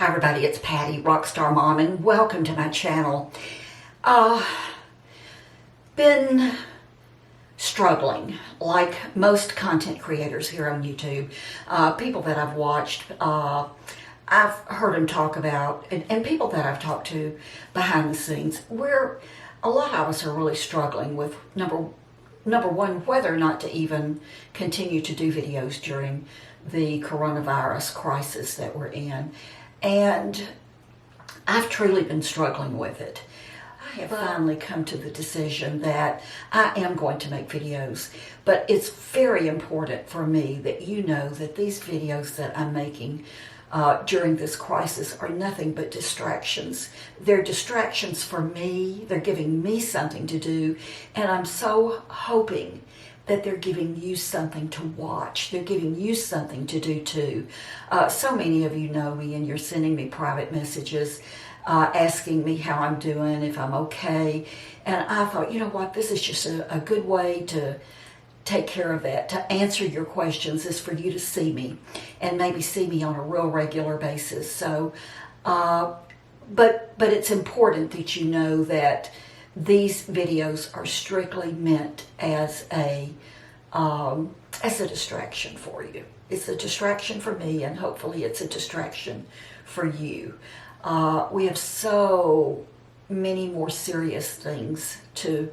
Hi everybody, it's Patty, Rockstar Mom, and welcome to my channel. Been struggling, like most content creators here on YouTube. People that I've watched, I've heard them talk about, and people that I've talked to behind the scenes, where a lot of us are really struggling with, number one, whether or not to even continue to do videos during the coronavirus crisis that we're in. And I've truly been struggling with it. I have finally come to the decision that I am going to make videos, but it's very important for me that you know that these videos that I'm making during this crisis are nothing but distractions. They're distractions for me. They're giving me something to do, and I'm so hoping that they're giving you something to watch. They're giving you something to do too. So many of you know me, and you're sending me private messages asking me how I'm doing, if I'm okay. And I thought, you know what, this is just a good way to take care of that, to answer your questions, is for you to see me and maybe see me on a real regular basis. So, but it's important that you know that these videos are strictly meant as a distraction for you. It's a distraction for me, and hopefully it's a distraction for you. We have so many more serious things to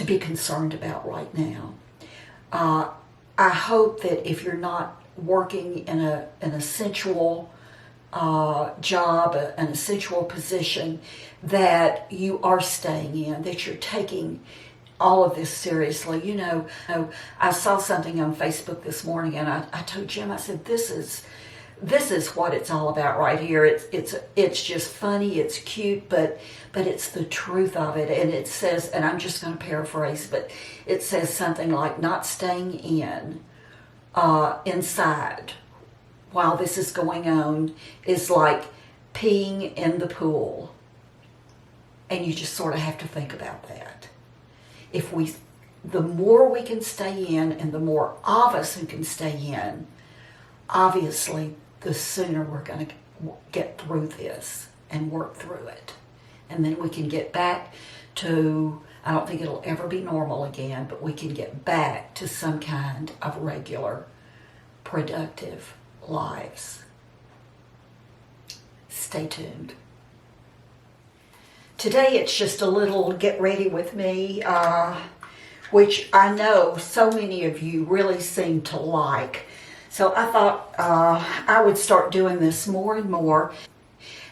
be concerned about right now. I hope that if you're not working in an essential job, an essential position, that you are staying in, that you're taking all of this seriously. You know, I saw something on Facebook this morning, and I told Jim, I said, this is what it's all about right here. It's just funny, it's cute, but it's the truth of it. And it says, and I'm just going to paraphrase, but it says something like, not staying inside while this is going on is like peeing in the pool. And you just sort of have to think about that. The more we can stay in, and the more of us who can stay in, obviously the sooner we're going to get through this and work through it. And then we can get back to, I don't think it'll ever be normal again, but we can get back to some kind of regular, productive lives. Stay tuned. Today it's just a little get ready with me, which I know so many of you really seem to like. So I thought I would start doing this more and more.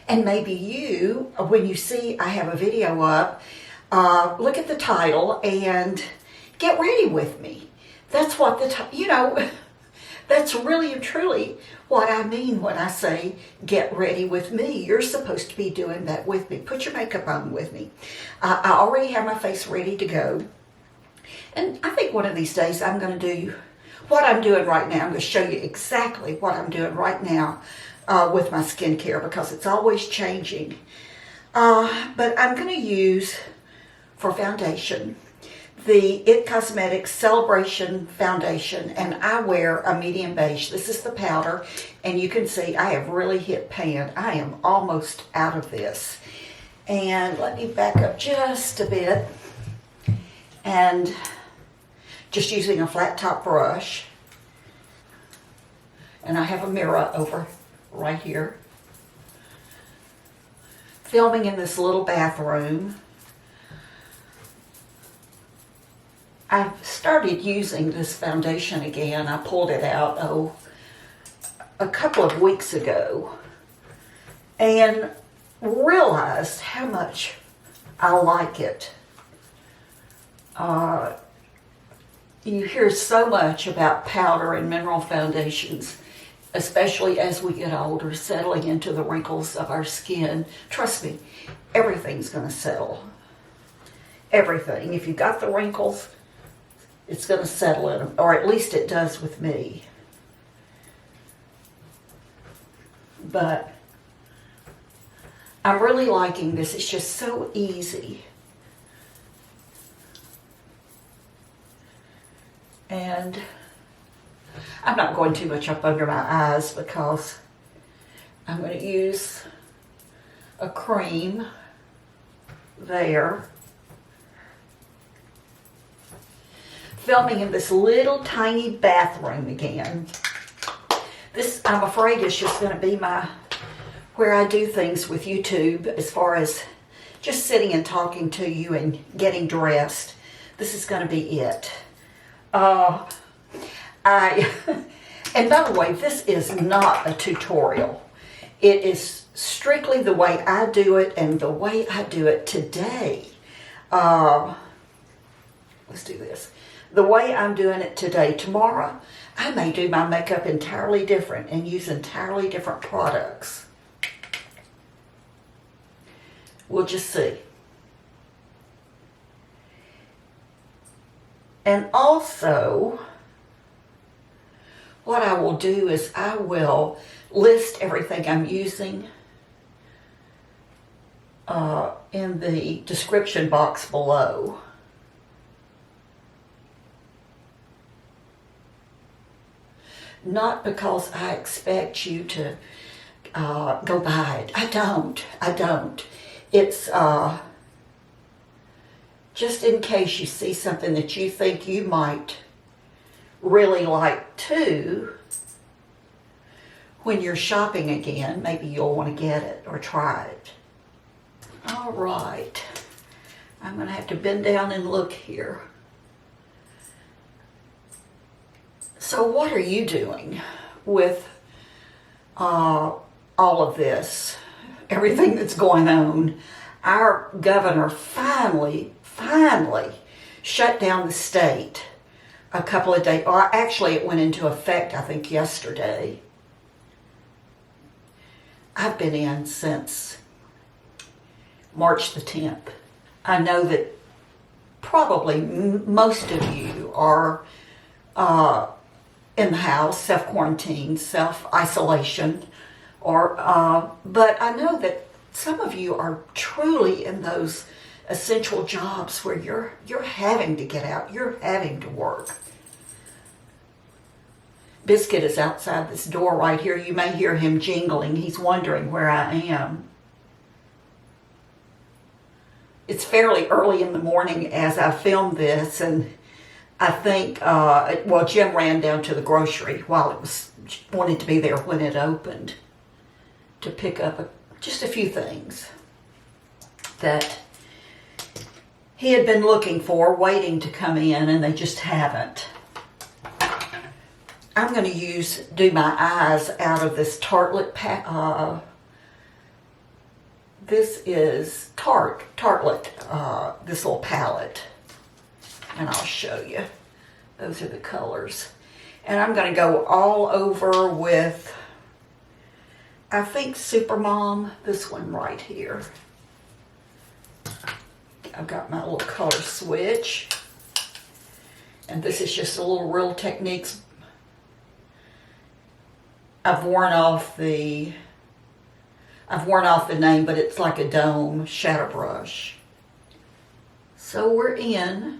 And maybe you, when you see I have a video up, look at the title and get ready with me. That's what that's really and truly what I mean when I say get ready with me. You're supposed to be doing that with me. Put your makeup on with me. I already have my face ready to go. And I think one of these days I'm going to do what I'm doing right now. I'm going to show you exactly what I'm doing right now with my skincare, because it's always changing. But I'm going to use, for foundation, the It Cosmetics Celebration Foundation, and I wear a medium beige. This is the powder, and you can see I have really hit pan. I am almost out of this. And let me back up just a bit, and just using a flat top brush, and I have a mirror over right here, filming in this little bathroom. I've started using this foundation again. I pulled it out, a couple of weeks ago, and realized how much I like it. You hear so much about powder and mineral foundations, especially as we get older, settling into the wrinkles of our skin. Trust me, everything's going to settle. Everything. If you got the wrinkles, it's going to settle in them, or at least it does with me. But I'm really liking this. It's just so easy. And I'm not going too much up under my eyes because I'm going to use a cream there. Filming in this little tiny bathroom again. This, I'm afraid, is just going to be where I do things with YouTube, as far as just sitting and talking to you and getting dressed. This is going to be it. And by the way, this is not a tutorial. It is strictly the way I do it and the way I do it today. Let's do this. The way I'm doing it today. Tomorrow, I may do my makeup entirely different and use entirely different products. We'll just see. And also, what I will do is I will list everything I'm using in the description box below. Not because I expect you to go buy it. I don't. It's just in case you see something that you think you might really like too. When you're shopping again, maybe you'll want to get it or try it. All right. I'm going to have to bend down and look here. So what are you doing with all of this, everything that's going on? Our governor finally shut down the state a couple of days. Or actually, it went into effect, I think, yesterday. I've been in since March the 10th. I know that probably most of you are in the house, self-quarantine, self-isolation, but I know that some of you are truly in those essential jobs where you're having to get out, you're having to work. Biscuit is outside this door right here. You may hear him jingling. He's wondering where I am. It's fairly early in the morning as I film this, and I think, Jim ran down to the grocery while wanted to be there when it opened to pick up just a few things that he had been looking for, waiting to come in, and they just haven't. I'm going to do my eyes out of this Tartlet pack. This is Tartlet, this little palette. And I'll show you. Those are the colors. And I'm going to go all over with, I think, Supermom, this one right here. I've got my little color switch. And this is just a little Real Techniques. I've worn off the name, but it's like a dome shadow brush. So we're in.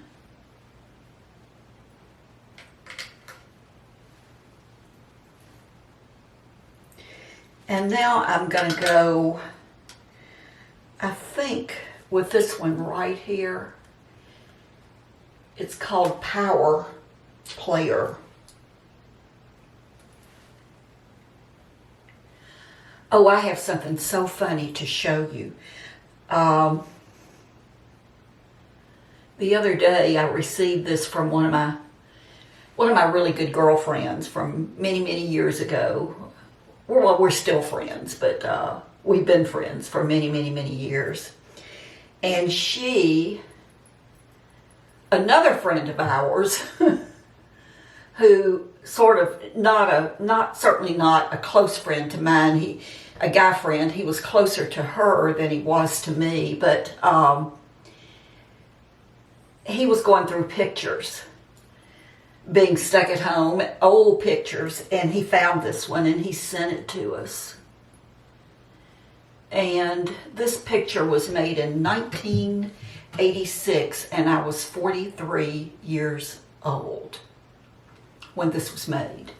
And now I'm going to go, I think, with this one right here. It's called Power Player. Oh, I have something so funny to show you. The other day I received this from one of my really good girlfriends from many years ago. Well, we're still friends, but we've been friends for many years. And another friend of ours, who sort of certainly not a close friend to mine, a guy friend, he was closer to her than he was to me, but he was going through pictures, being stuck at home, old pictures, and he found this one and he sent it to us. And this picture was made in 1986, and I was 43 years old when this was made.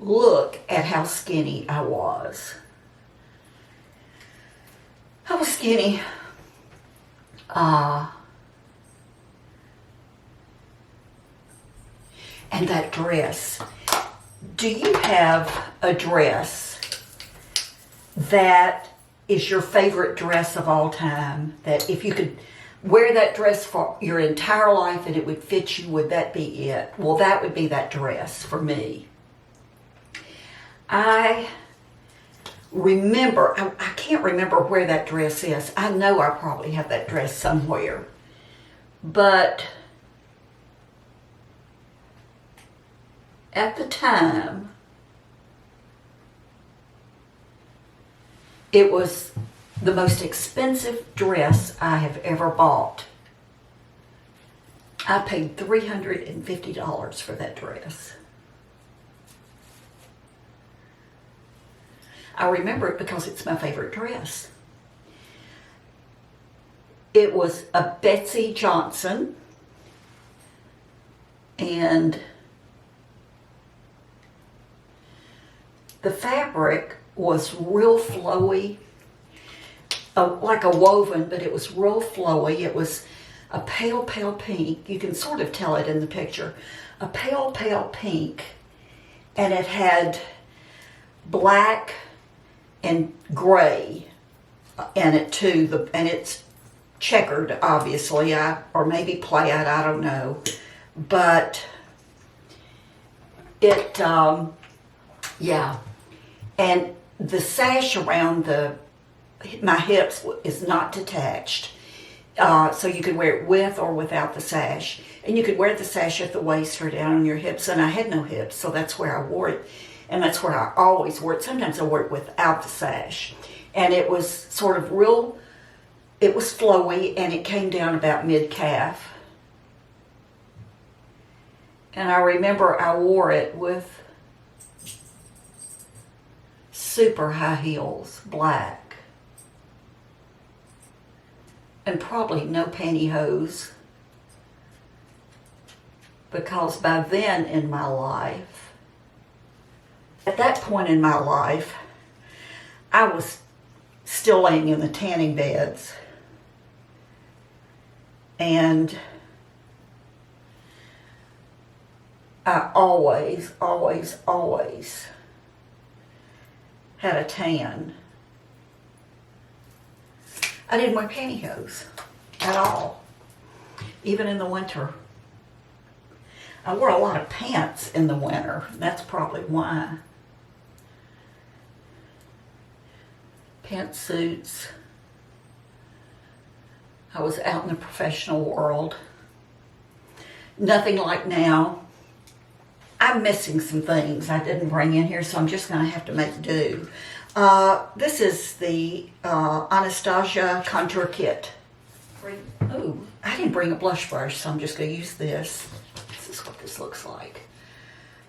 look at how skinny I was. I was skinny. And that dress. Do you have a dress that is your favorite dress of all time? That if you could wear that dress for your entire life and it would fit you, would that be it? Well, that would be that dress for me. I remember, I can't remember where that dress is. I know I probably have that dress somewhere. But at the time, it was the most expensive dress I have ever bought. I paid $350 for that dress. I remember it because it's my favorite dress. It was a Betsy Johnson, and the fabric was real flowy, like a woven, but it was real flowy. It was a pale, pale pink. You can sort of tell it in the picture. A pale, pale pink, and it had black and gray in it too, and it's checkered, obviously, or maybe plaid, I don't know, but it, yeah, and the sash around my hips is not detached, so you could wear it with or without the sash, and you could wear the sash at the waist or down on your hips, and I had no hips, so that's where I wore it. And that's where I always wore it. Sometimes I wore it without the sash. And it was sort of real, it was flowy, and it came down about mid-calf. And I remember I wore it with super high heels, black. And probably no pantyhose. Because by then in my life, at that point in my life, I was still laying in the tanning beds. And I always, always, always had a tan. I didn't wear pantyhose at all, even in the winter. I wore a lot of pants in the winter. That's probably why. Pantsuits. I was out in the professional world. Nothing like now. I'm missing some things I didn't bring in here, so I'm just going to have to make do. This is the Anastasia Contour Kit. Oh, I didn't bring a blush brush, so I'm just going to use this. This is what this looks like.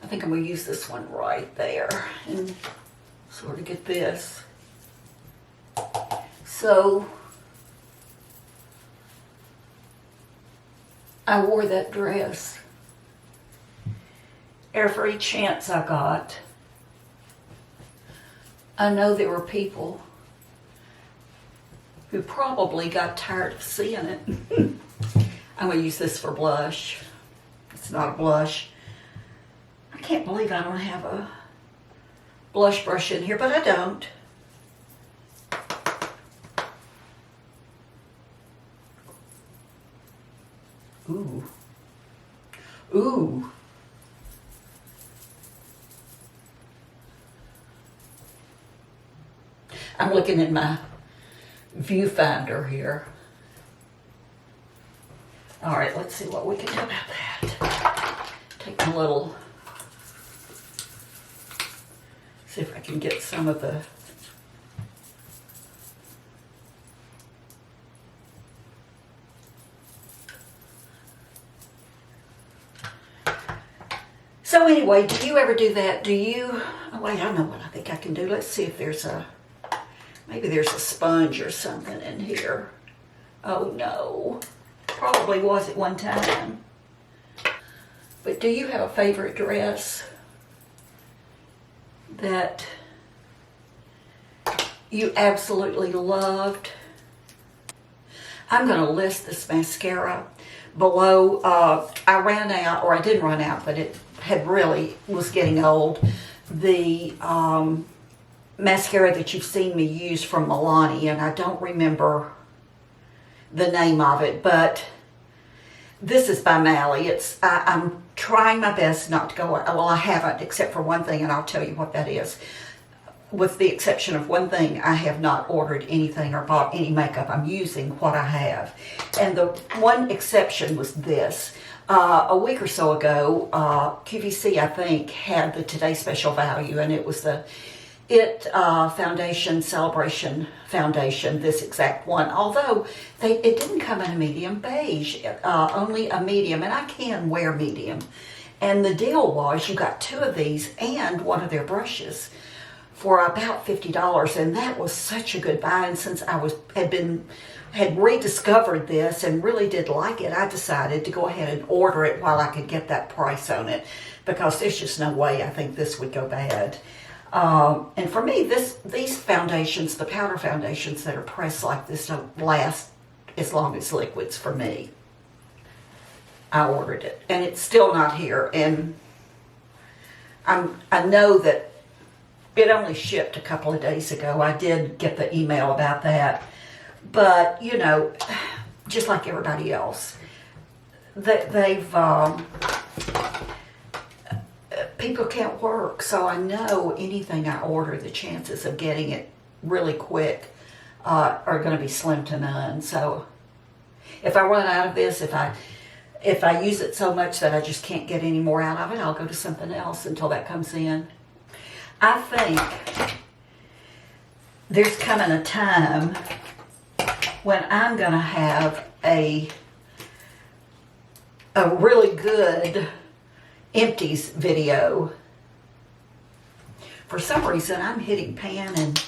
I think I'm going to use this one right there and sort of get this. So I wore that dress every chance I got. I know there were people who probably got tired of seeing it. I'm going to use this for blush. It's not a blush. I can't believe I don't have a blush brush in here, but I don't. Ooh. Ooh. I'm looking in my viewfinder here. All right, let's see what we can do about that. Take my little, see if I can get some of the, so anyway, do you ever do that? Do you, oh wait, I know what I think I can do. Let's see if there's a, maybe there's a sponge or something in here. Oh no, probably was at one time. But do you have a favorite dress? that you absolutely loved, I'm going to list this mascara below. I ran out, or I didn't run out, but it had really was getting old. The mascara that you've seen me use from Milani, and I don't remember the name of it, but this is by Mally. I'm trying my best not to go, well, I haven't, except for one thing, and I'll tell you what that is. With the exception of one thing, I have not ordered anything or bought any makeup. I'm using what I have. And the one exception was this. A week or so ago, QVC, I think, had the Today Special Value, and it was the Foundation Celebration Foundation, this exact one. Although it didn't come in a medium beige, only a medium, and I can wear medium. And the deal was you got 2 of these and one of their brushes for about $50, and that was such a good buy. And since I had rediscovered this and really did like it, I decided to go ahead and order it while I could get that price on it, because there's just no way I think this would go bad. And for me, these foundations, the powder foundations that are pressed like this, don't last as long as liquids for me. I ordered it, and it's still not here, and I know that it only shipped a couple of days ago. I did get the email about that. But, you know, just like everybody else, people can't work. So I know anything I order, the chances of getting it really quick are going to be slim to none. So if I run out of this, if I use it so much that I just can't get any more out of it, I'll go to something else until that comes in. I think there's coming a time when I'm going to have a really good empties video. For some reason, I'm hitting pan and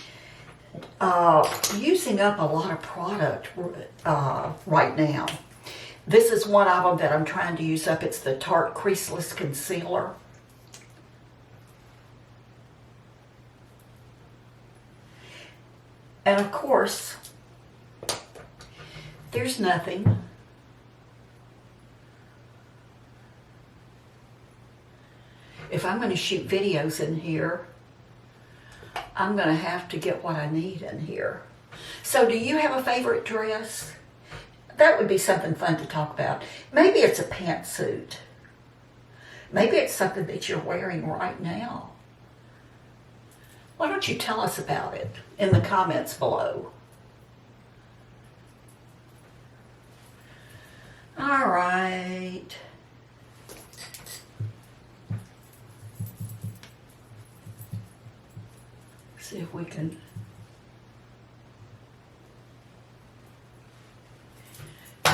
using up a lot of product right now. This is one of them that I'm trying to use up. It's the Tarte Creaseless Concealer. And of course, there's nothing. If I'm going to shoot videos in here, I'm going to have to get what I need in here. So do you have a favorite dress? That would be something fun to talk about. Maybe it's a pantsuit. Maybe it's something that you're wearing right now. Why don't you tell us about it in the comments below? All right. See if we can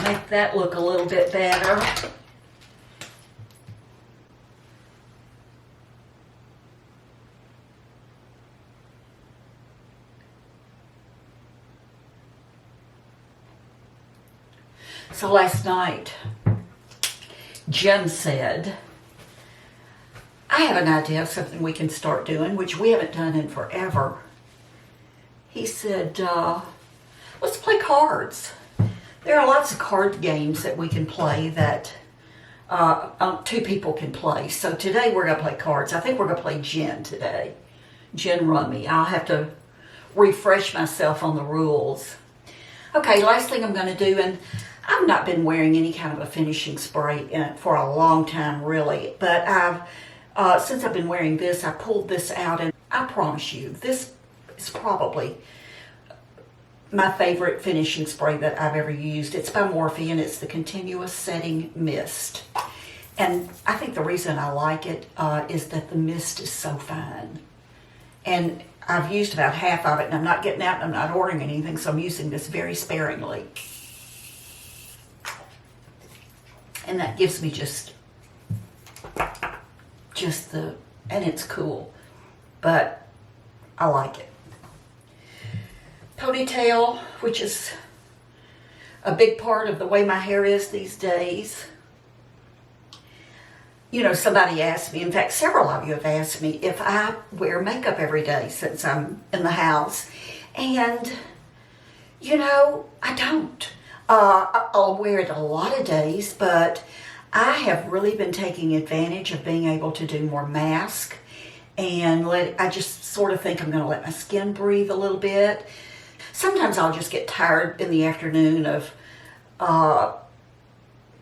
make that look a little bit better. So last night, Jim said, I have an idea of something we can start doing, which we haven't done in forever. He said, let's play cards. There are lots of card games that we can play that 2 people can play. So today we're going to play cards. I think we're going to play gin today. Gin rummy. I'll have to refresh myself on the rules. Okay, last thing I'm going to do, and I've not been wearing any kind of a finishing spray in it for a long time, really. But since I've been wearing this, I pulled this out, and I promise you, this is probably my favorite finishing spray that I've ever used. It's by Morphe, and it's the Continuous Setting Mist. And I think the reason I like it is that the mist is so fine. And I've used about half of it, and I'm not getting out, and I'm not ordering anything, so I'm using this very sparingly. And that gives me just the, and it's cool, but I like it. Ponytail, which is a big part of the way my hair is these days. somebody asked me, in fact, several of you have asked me if I wear makeup every day since I'm in the house. And, I don't. I'll wear it a lot of days, but I have really been taking advantage of being able to do more mask. And I just sort of think I'm going to let my skin breathe a little bit. Sometimes I'll just get tired in the afternoon of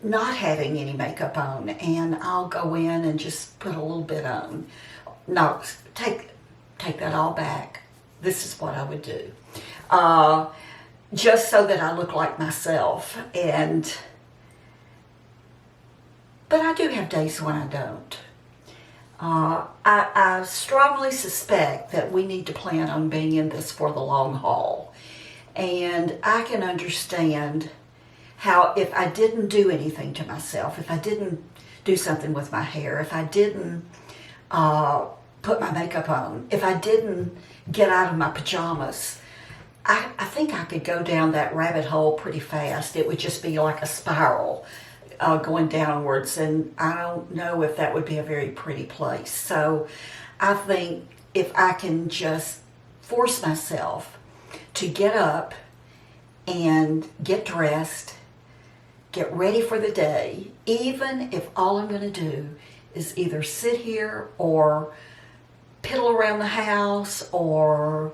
not having any makeup on, and I'll go in and just put a little bit on. No, take that all back. This is what I would do. Just so that I look like myself. But I do have days when I don't. I strongly suspect that we need to plan on being in this for the long haul. And I can understand how if I didn't do anything to myself, if I didn't do something with my hair, if I didn't put my makeup on, if I didn't get out of my pajamas, I think I could go down that rabbit hole pretty fast. It would just be like a spiral going downwards, and I don't know if that would be a very pretty place. So I think if I can just force myself to get up and get dressed, get ready for the day, even if all I'm going to do is either sit here or piddle around the house or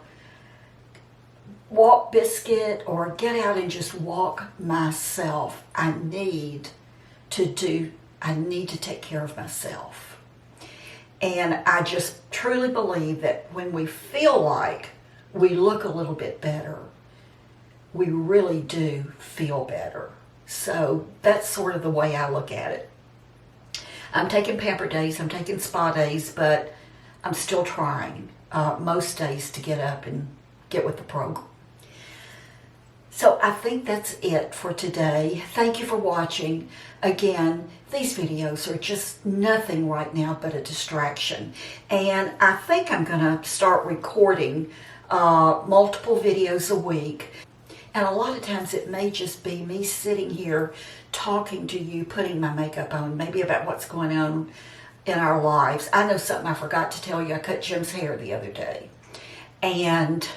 walk biscuit or get out and just walk myself. I need to take care of myself. And I just truly believe that when we feel like we look a little bit better, we really do feel better. So that's sort of the way I look at it. I'm taking pamper days, I'm taking spa days, but I'm still trying most days to get up and get with the program. So I think that's it for today. Thank you for watching. Again, these videos are just nothing right now but a distraction. And I think I'm going to start recording multiple videos a week. And a lot of times it may just be me sitting here talking to you, putting my makeup on, maybe about what's going on in our lives. I know something I forgot to tell you. I cut Jim's hair the other day. And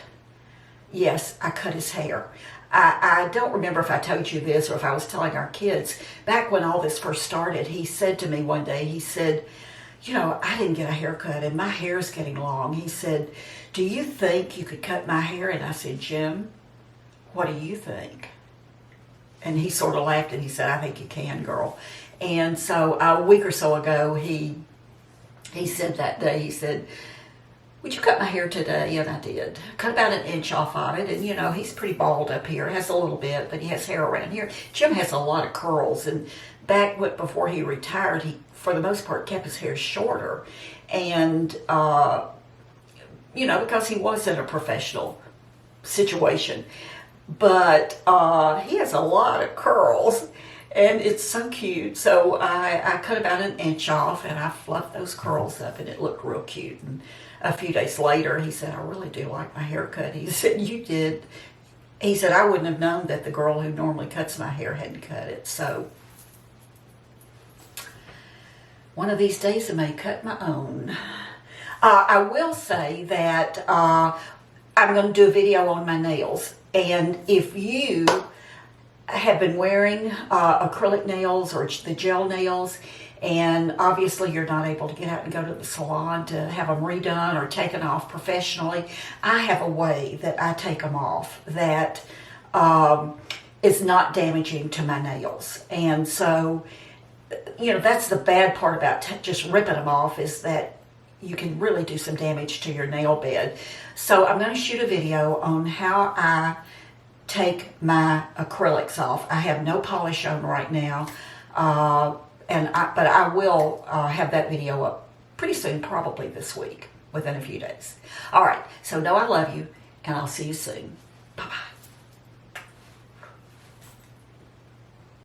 yes, I cut his hair. I don't remember if I told you this or if I was telling our kids. Back when all this first started, he said to me one day, he said, I didn't get a haircut and my hair's getting long. He said, do you think you could cut my hair? And I said, Jim, what do you think? And he sort of laughed and he said, I think you can, girl. And so a week or so ago, he said that day, he said, would you cut my hair today? And I did. Cut about an inch off of it. And, he's pretty bald up here. Has a little bit, but he has hair around here. Jim has a lot of curls. And before he retired, he, for the most part, kept his hair shorter. And, because he was in a professional situation. But he has a lot of curls. And it's so cute. So I cut about an inch off and I fluffed those curls up and it looked real cute. And a few days later, he said, I really do like my haircut. He said, you did. He said, I wouldn't have known that the girl who normally cuts my hair hadn't cut it. So one of these days I may cut my own. I will say that I'm going to do a video on my nails. And if you have been wearing acrylic nails or the gel nails, and obviously you're not able to get out and go to the salon to have them redone or taken off professionally, I have a way that I take them off that is not damaging to my nails. And so, that's the bad part about just ripping them off, is that you can really do some damage to your nail bed. So I'm going to shoot a video on how I take my acrylics off. I have no polish on right now, but I will have that video up pretty soon, probably this week, within a few days. All right, so know I love you, and I'll see you soon. Bye-bye.